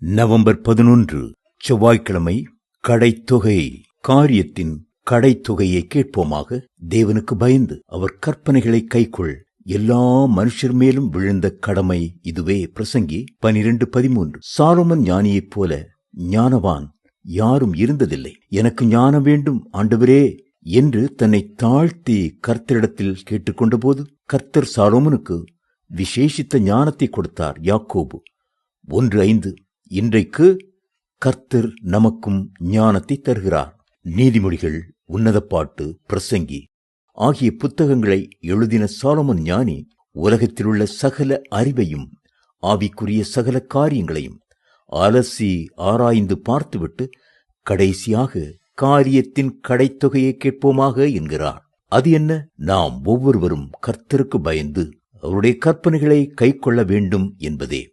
November 11 செவ்வாய்க்கிழமை. கடைத்தொகை. காரியத்தின் கடைத்தொகையை கேட்போமாக. தேவனுக்கு பயந்து அவர் கற்பனைகளை கைக்கொள். எல்லா மனுஷர் மேலும் விழுந்த கடமை இதுவே. பிரசங்கி 12:13. சாலோமன் ஞானியைப் போல ஞானவான் யாரும் இருந்ததில்லை. எனக்கு ஞானம் வேண்டும் ஆண்டவரே என்று தன்னை தாழ்த்தி கர்த்தரிடத்தில் கேட்டுக்கொண்ட போது கர்த்தர் சாலோமனுக்கு விசேஷித்த ஞானத்தை கொடுத்தார். யாக்கோபு 1:5. இன்றைக்கு கர்த்தர் நமக்கும் ஞானத்தை தருகிறார். நீதிமொழிகள், உன்னத பாட்டு, பிரசங்கி ஆகிய புத்தகங்களை எழுதின சாலோமன் ஞானி உலகத்திலுள்ள சகல அறிவையும் ஆவிக்குரிய சகல காரியங்களையும் அலசி ஆராய்ந்து பார்த்துவிட்டு கடைசியாக காரியத்தின் கடைத்தொகையை கேட்போமாக என்கிறார். அது என்ன? நாம் ஒவ்வொருவரும் கர்த்தருக்கு பயந்து அவருடைய கற்பனைகளை கைக்கொள்ள வேண்டும் என்பதே.